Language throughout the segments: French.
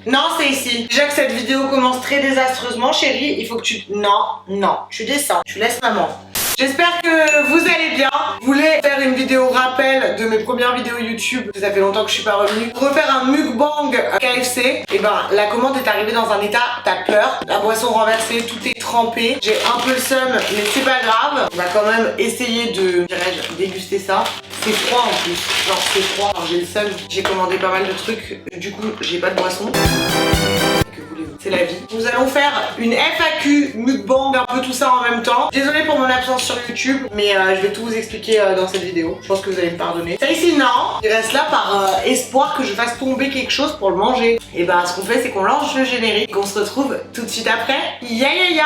Non, c'est ici. Déjà que cette vidéo commence très désastreusement, chérie, il faut que tu... Non, tu descends, tu laisses maman. J'espère que vous allez bien. Je voulais faire une vidéo rappel de mes premières vidéos YouTube. Ça fait longtemps que je suis pas revenue. Refaire un mukbang KFC. Et ben, la commande est arrivée dans un état, t'as peur. La boisson renversée, tout est trempé. J'ai un peu le seum, mais c'est pas grave. On va quand même essayer de, dirais-je, déguster ça. C'est froid en plus. Genre, c'est froid. Alors, j'ai le seum. J'ai commandé pas mal de trucs. Du coup, j'ai pas de boisson. C'est la vie. Nous allons faire une FAQ, mukbang, un peu tout ça en même temps. Désolée pour mon absence sur YouTube, mais je vais tout vous expliquer dans cette vidéo. Je pense que vous allez me pardonner. Ça ici, non. Il reste là par espoir que je fasse tomber quelque chose pour le manger. Et bah, ce qu'on fait, c'est qu'on lance le générique et qu'on se retrouve tout de suite après. Ya ya ya.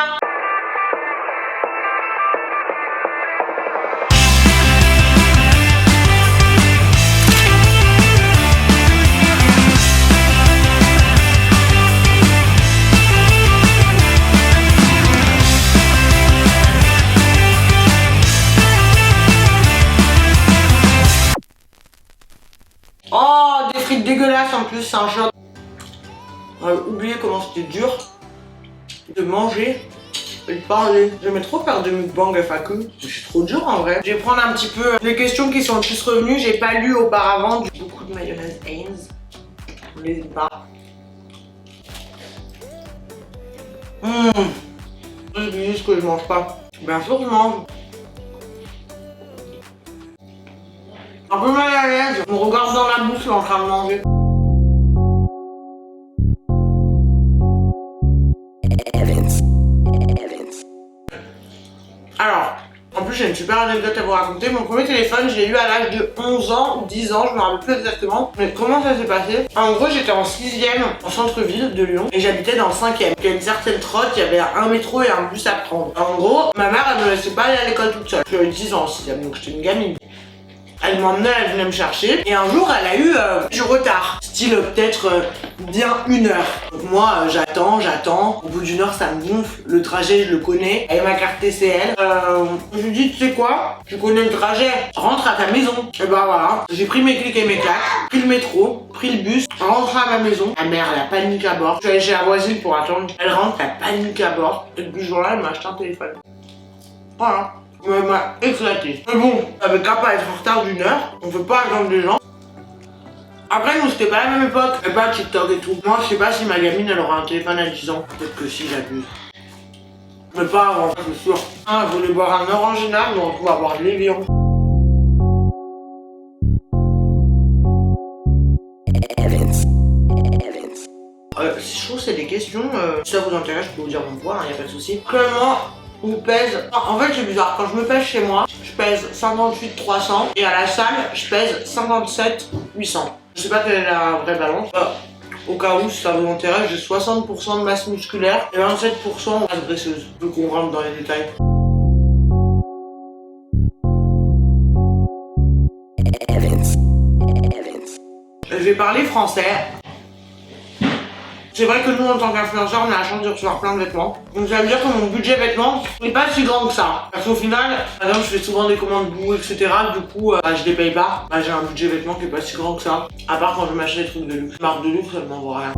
Oh, des frites dégueulasses en plus, c'est un choc. Oubliez comment c'était dur de manger et de parler. J'aimais trop faire des mukbang FAQ. Je suis trop dur en vrai. Je vais prendre un petit peu les questions qui sont le plus revenues. J'ai pas lu auparavant. Beaucoup de mayonnaise Heinz. N'hésite pas. Je dis ce que je mange pas. Bien sûr, je mange. Un peu mal à l'aise, on regarde dans la bouche, je suis en train de manger. Alors, en plus j'ai une super anecdote à vous raconter. Mon premier téléphone, je l'ai eu à l'âge de 11 ans, 10 ans, je me rappelle plus exactement. Mais comment ça s'est passé? En gros, j'étais en 6ème en centre-ville de Lyon et j'habitais dans le 5ème. Il y a une certaine trotte, il y avait un métro et un bus à prendre. En gros, ma mère, elle me laissait pas aller à l'école toute seule. J'avais 10 ans en 6ème, donc j'étais une gamine. Elle m'emmenait, elle venait me chercher et un jour elle a eu du retard, style peut-être bien 1 heure. Donc moi j'attends, au bout d'1 heure ça me gonfle, le trajet je le connais, avec ma carte TCL. Je lui dis tu sais quoi, je connais le trajet, rentre à ta maison. Et bah voilà, j'ai pris mes clics et mes claques, pris le métro, pris le bus, rentre à ma maison. Ma mère elle a panique à bord, je suis allée chez la voisine pour attendre, elle rentre, elle panique à bord et depuis ce jour-là elle m'a acheté un téléphone. Voilà. Elle m'a éclaté. Mais bon, avec qu'à pas être en retard d'1 heure, on peut pas attendre des gens. Après, nous, c'était pas la même époque, et pas TikTok et tout. Moi, je sais pas si ma gamine, elle aura un téléphone à 10 ans. Peut-être que si, j'abuse. Mais pas avant, c'est sûr. Ah, je voulais boire un Orangina, mais on trouve avoir de l'Evian. Si je trouve que c'est des questions, si ça vous intéresse, je peux vous dire mon poids, y a pas de souci. Comment on pèse? En fait, c'est bizarre. Quand je me pèse chez moi, je pèse 58 300 et à la salle, je pèse 57 800. Je sais pas quelle est la vraie balance. Au cas où, si ça vous intéresse, j'ai 60% de masse musculaire et 27% de masse graisseuse. Donc on rentre dans les détails. Je vais parler français. C'est vrai que nous, en tant qu'influenceurs, on a la chance de recevoir plein de vêtements. Donc ça veut dire que mon budget vêtements n'est pas si grand que ça. Parce qu'au final, par exemple, je fais souvent des commandes boue, etc. Du coup, je les paye pas. J'ai un budget vêtements qui est pas si grand que ça. À part quand je m'achète des trucs de luxe. Marque de luxe, elle m'envoie rien.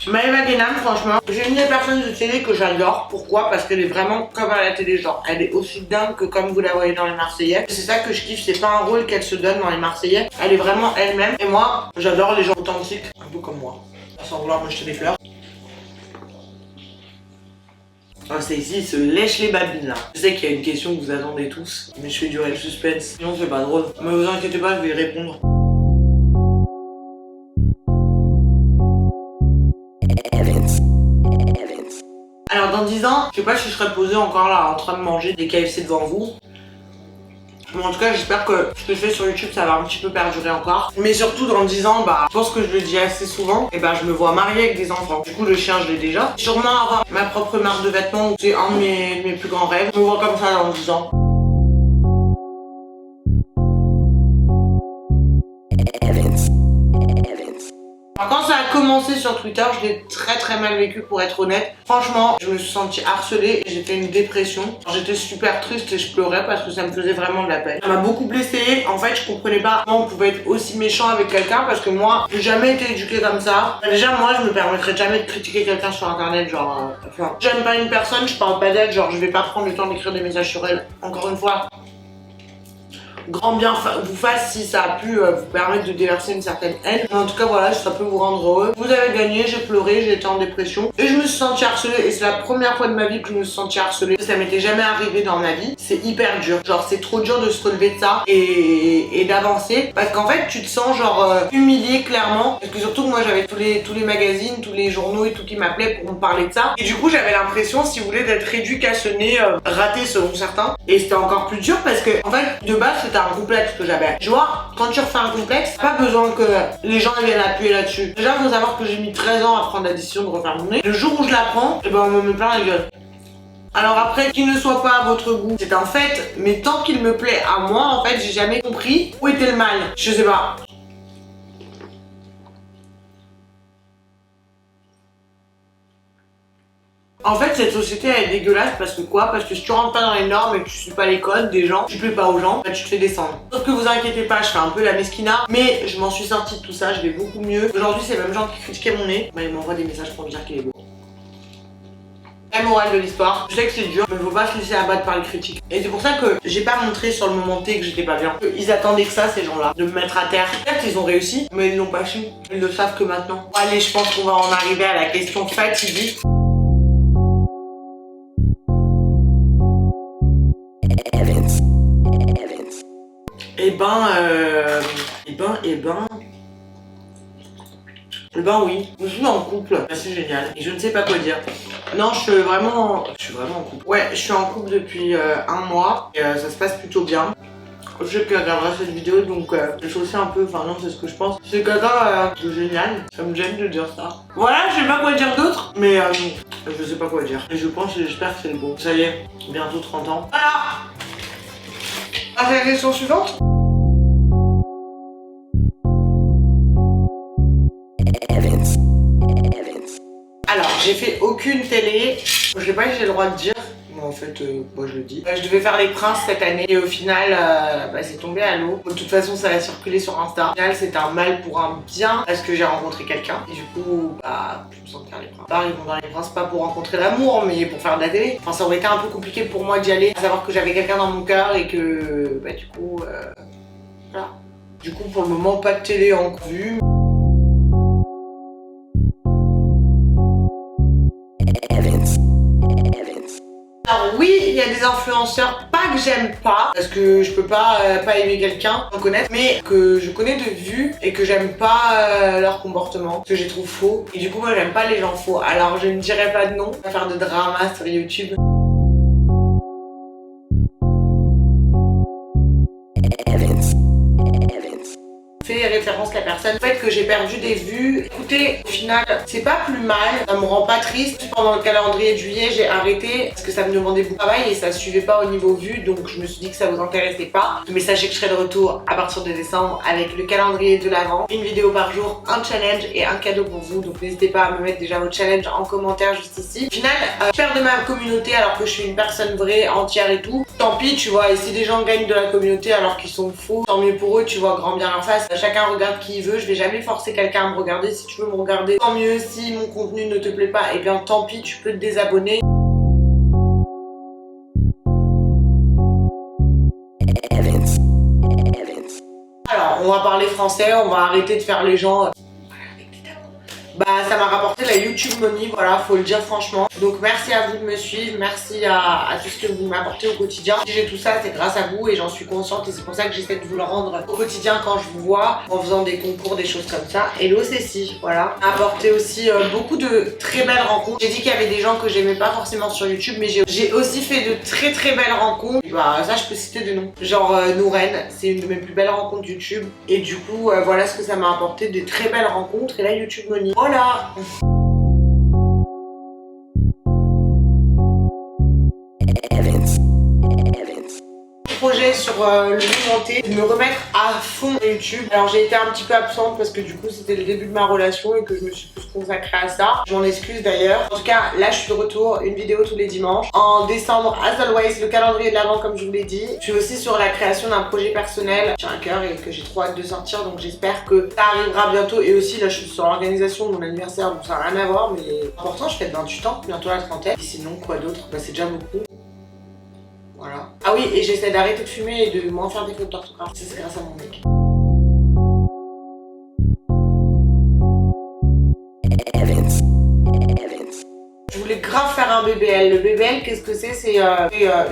Maëva Guénam, franchement, j'ai une des personnes de télé que j'adore. Pourquoi? Parce qu'elle est vraiment comme à la télé, genre elle est aussi dingue que comme vous la voyez dans les Marseillais. C'est ça que je kiffe, c'est pas un rôle qu'elle se donne dans les Marseillais. Elle est vraiment elle-même. Et moi, j'adore les gens authentiques, un peu comme moi. Sans vouloir me jeter des fleurs. Ah, c'est ici, il se lèche les babines là. Je sais qu'il y a une question que vous attendez tous, mais je fais durer le suspense. Sinon c'est pas drôle. Mais vous inquiétez pas, je vais y répondre. Alors dans 10 ans, je sais pas si je serais posée encore là en train de manger des KFC devant vous. Mais en tout cas, j'espère que ce que je fais sur YouTube, ça va un petit peu perdurer encore. Mais surtout dans 10 ans, je pense que je le dis assez souvent, et je me vois mariée avec des enfants. Du coup, le chien, je l'ai déjà. Sûrement avoir ma propre marque de vêtements, c'est un de mes plus grands rêves. Je me vois comme ça dans 10 ans. Quand ça a commencé commencé sur Twitter, je l'ai très mal vécu pour être honnête. Franchement, je me suis sentie harcelée et j'ai fait une dépression. J'étais super triste et je pleurais parce que ça me faisait vraiment de la peine. Ça m'a beaucoup blessée. En fait, je comprenais pas comment on pouvait être aussi méchant avec quelqu'un parce que moi, j'ai jamais été éduquée comme ça. Déjà, moi, je me permettrais jamais de critiquer quelqu'un sur internet, genre, enfin, j'aime pas une personne, je parle pas d'elle, genre, je vais pas prendre le temps d'écrire des messages sur elle. Encore une fois, grand bien vous fasse si ça a pu vous permettre de déverser une certaine haine. Mais en tout cas voilà, ça peut vous rendre heureux. Vous avez gagné, j'ai pleuré, j'ai été en dépression et je me suis sentie harcelée et c'est la première fois de ma vie que je me suis sentie harcelée. Ça m'était jamais arrivé dans ma vie. C'est hyper dur. Genre c'est trop dur de se relever de ça et d'avancer parce qu'en fait tu te sens genre humilié clairement parce que surtout que moi j'avais tous les magazines, tous les journaux et tout qui m'appelaient pour me parler de ça et du coup j'avais l'impression si vous voulez d'être éducationné, raté selon certains et c'était encore plus dur parce que en fait de base c'était un complexe que j'avais. Tu vois, quand tu refais un complexe, pas besoin que les gens viennent appuyer là-dessus. Déjà, il faut savoir que j'ai mis 13 ans à prendre la décision de refaire mon nez. Le jour où je la prends, et ben on me met plein la gueule. Alors après, qu'il ne soit pas à votre goût, c'est un fait, mais tant qu'il me plaît à moi, en fait, j'ai jamais compris où était le mal. Je sais pas. En fait, cette société elle est dégueulasse parce que quoi? Parce que si tu rentres pas dans les normes et que tu suis pas les codes des gens, tu plais pas aux gens, bah tu te fais descendre. Sauf que vous inquiétez pas, je fais un peu la mesquina, mais je m'en suis sortie de tout ça, je vais beaucoup mieux. Aujourd'hui, c'est les mêmes gens qui critiquaient mon nez, bah ils m'envoient des messages pour me dire qu'il est beau. La morale de l'histoire, je sais que c'est dur, mais faut pas se laisser abattre par les critiques. Et c'est pour ça que j'ai pas montré sur le moment T que j'étais pas bien. Ils attendaient que ça, ces gens-là, de me mettre à terre. Certes, ils ont réussi, mais ils l'ont pas su. Ils le savent que maintenant. Bon, allez, je pense qu'on va en arriver à la question fatidique. Oui, je suis en couple, c'est génial et je ne sais pas quoi dire. Non, je suis vraiment en couple. Ouais, je suis en couple depuis un mois et ça se passe plutôt bien. Je sais qu'elle regardera cette vidéo donc je suis aussi un peu, enfin non c'est ce que je pense. C'est quelqu'un de génial, ça me gêne de dire ça. Voilà, je sais pas quoi dire d'autre, mais je sais pas quoi dire. Et je pense et j'espère que c'est le bon. Ça y est, bientôt 30 ans. Voilà. À la question suivante. Alors, j'ai fait aucune télé. Je sais pas si j'ai le droit de dire. Mais en fait, moi je le dis. Je devais faire Les Princes cette année et au final, c'est tombé à l'eau. De toute façon, ça a circulé sur Insta. Au final, c'est un mal pour un bien parce que j'ai rencontré quelqu'un. Et du coup, je me sens faire Les Princes. Ils vont dans Les Princes pas pour rencontrer l'amour, mais pour faire de la télé. Enfin, ça aurait été un peu compliqué pour moi d'y aller. À savoir que j'avais quelqu'un dans mon cœur et que, du coup, voilà. Du coup, pour le moment, pas de télé en vue. Alors oui, il y a des influenceurs pas que j'aime pas, parce que je peux pas aimer quelqu'un sans connaître, mais que je connais de vue et que j'aime pas leur comportement, que je les trouve faux. Et du coup moi j'aime pas les gens faux, alors je ne dirai pas de nom, on va faire de drama sur YouTube. Fait référence la personne, le fait que j'ai perdu des vues. Écoutez, au final, c'est pas plus mal, ça me rend pas triste. Pendant le calendrier de juillet, j'ai arrêté parce que ça me demandait beaucoup de travail et ça suivait pas au niveau vue, donc je me suis dit que ça vous intéressait pas. Mais sachez que je serai de retour à partir de décembre avec le calendrier de l'avant, une vidéo par jour, un challenge et un cadeau pour vous, donc n'hésitez pas à me mettre déjà vos challenges en commentaire juste ici. Au final, je perds de ma communauté alors que je suis une personne vraie, entière et tout. Tant pis, tu vois, et si des gens gagnent de la communauté alors qu'ils sont faux, tant mieux pour eux, tu vois, grand bien en face. Chacun regarde qui il veut, je vais jamais forcer quelqu'un à me regarder. Si tu veux me regarder, tant mieux. Si mon contenu ne te plaît pas, et bien tant pis, tu peux te désabonner. Alors, on va parler français, on va arrêter de faire les gens... ça m'a rapporté la YouTube Money, voilà, faut le dire franchement. Donc merci à vous de me suivre, merci à tout ce que vous m'apportez au quotidien. Si j'ai tout ça, c'est grâce à vous et j'en suis consciente et c'est pour ça que j'essaie de vous le rendre au quotidien quand je vous vois, en faisant des concours, des choses comme ça. Hello Cécile, voilà. M'a apporté aussi beaucoup de très belles rencontres. J'ai dit qu'il y avait des gens que j'aimais pas forcément sur YouTube, mais j'ai aussi fait de très belles rencontres. Ça, je peux citer des noms. Genre Nouren, c'est une de mes plus belles rencontres YouTube. Et du coup, voilà ce que ça m'a apporté, des très belles rencontres et la YouTube Money. Voilà. Projet sur sur le monté, de me remettre à fond à YouTube. Alors j'ai été un petit peu absente parce que du coup c'était le début de ma relation et que je me suis plus consacrée à ça. Je m'en excuse d'ailleurs. En tout cas, là je suis de retour, une vidéo tous les dimanches. En décembre, as always, le calendrier de l'avant comme je vous l'ai dit. Je suis aussi sur la création d'un projet personnel. J'ai un cœur et que j'ai trop hâte de sortir, donc j'espère que ça arrivera bientôt. Et aussi là je suis sur l'organisation de mon anniversaire, donc ça n'a rien à voir, mais pourtant je fête 28 ans, bientôt la trentaine. Et sinon quoi d'autre? Bah c'est déjà beaucoup. Voilà. Ah oui, et j'essaie d'arrêter de fumer et de moins faire des fautes d'orthographe. Ça c'est grâce à mon mec. Je voulais grave faire un BBL. Le BBL, qu'est-ce que c'est? C'est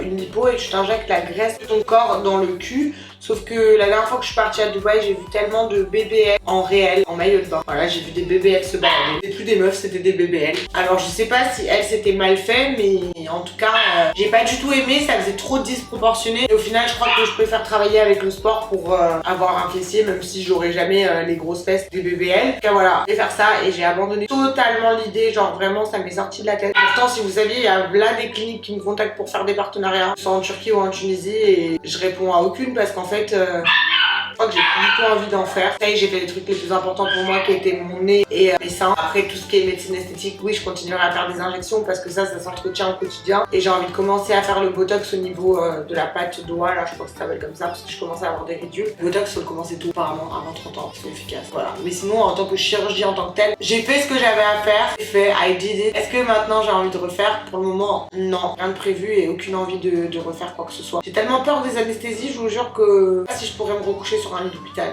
une lipo et tu t'injectes la graisse de ton corps dans le cul. Sauf que la dernière fois que je suis partie à Dubaï, j'ai vu tellement de BBL en réel, en maillot de bain. Voilà, j'ai vu des BBL se balader. C'était plus des meufs, c'était des BBL. Alors je sais pas si elle c'était mal fait, mais en tout cas, j'ai pas du tout aimé, ça faisait trop disproportionné. Et au final, je crois que je préfère travailler avec le sport pour avoir un fessier, même si j'aurais jamais les grosses fesses des BBL. En tout cas voilà, je vais faire ça et j'ai abandonné totalement l'idée, genre vraiment ça m'est sorti de la tête. Pourtant, si vous saviez, il y a là des cliniques qui me contactent pour faire des partenariats, soit en Turquie ou en Tunisie, et je réponds à aucune parce qu'en fait, je crois que j'ai plus du tout envie d'en faire. Ça y est, j'ai fait les trucs les plus importants pour moi qui étaient mon nez et mes seins. Après tout ce qui est médecine esthétique, oui, je continuerai à faire des injections parce que ça s'entretient au quotidien. Et j'ai envie de commencer à faire le botox au niveau de la patte doigt, là je crois que ça s'appelle comme ça parce que je commence à avoir des ridules. Le botox, faut le commencer tout apparemment avant 30 ans, c'est efficace. Voilà. Mais sinon, en tant que chirurgien en tant que tel, j'ai fait ce que j'avais à faire. J'ai fait, I did it. Est-ce que maintenant j'ai envie de refaire? Pour le moment, non. Rien de prévu et aucune envie de refaire quoi que ce soit. J'ai tellement peur des anesthésies, je vous jure que si je pourrais me recoucher sur un lit d'hôpital.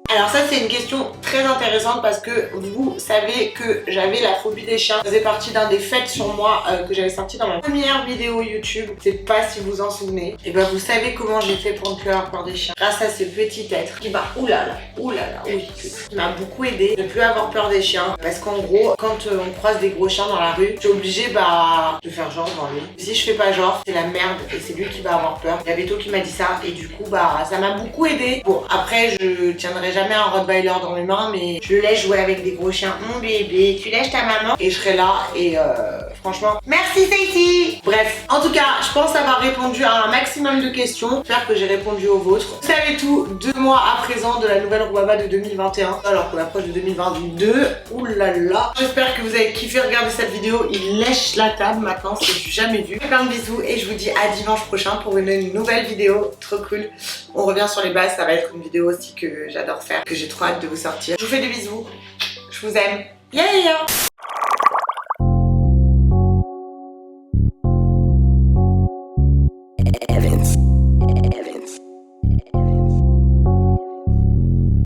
Alors ça c'est une question très intéressante parce que vous savez que j'avais la phobie des chiens. Ça faisait partie d'un des faits sur moi que j'avais sorti dans ma première vidéo YouTube. Je sais pas si vous en souvenez. Et ben vous savez comment j'ai fait pour ne plus avoir peur des chiens. Grâce à ce petit être qui m'a oulala, oui, qui m'a beaucoup aidé de ne plus avoir peur des chiens. Parce qu'en gros, quand on croise des gros chiens dans la rue, je suis obligée de faire genre dans lui. Si je fais pas genre, c'est la merde et c'est lui qui va avoir peur. Il y a Beto qui m'a dit ça et du coup ça m'a beaucoup aidé. Bon après je tiendrai jamais un Rottweiler dans mes mains, mais je le laisse jouer avec des gros chiens. Mon bébé, tu lèches ta maman et je serai là et franchement, merci Stacy. Bref, en tout cas, je pense avoir répondu à un maximum de questions. J'espère que j'ai répondu aux vôtres. Vous savez tout, 2 mois à présent de la nouvelle Rubaba de 2021, alors qu'on approche de 2022. Oulala. J'espère que vous avez kiffé regarder cette vidéo. Il lèche la table maintenant, c'est du jamais vu. Plein de bisous et je vous dis à dimanche prochain pour une nouvelle vidéo. Trop cool. On revient sur les bases, ça va être une vidéo aussi que j'adore faire, que j'ai trop hâte de vous sortir. Je vous fais des bisous. Je vous aime. Yeah! Evans.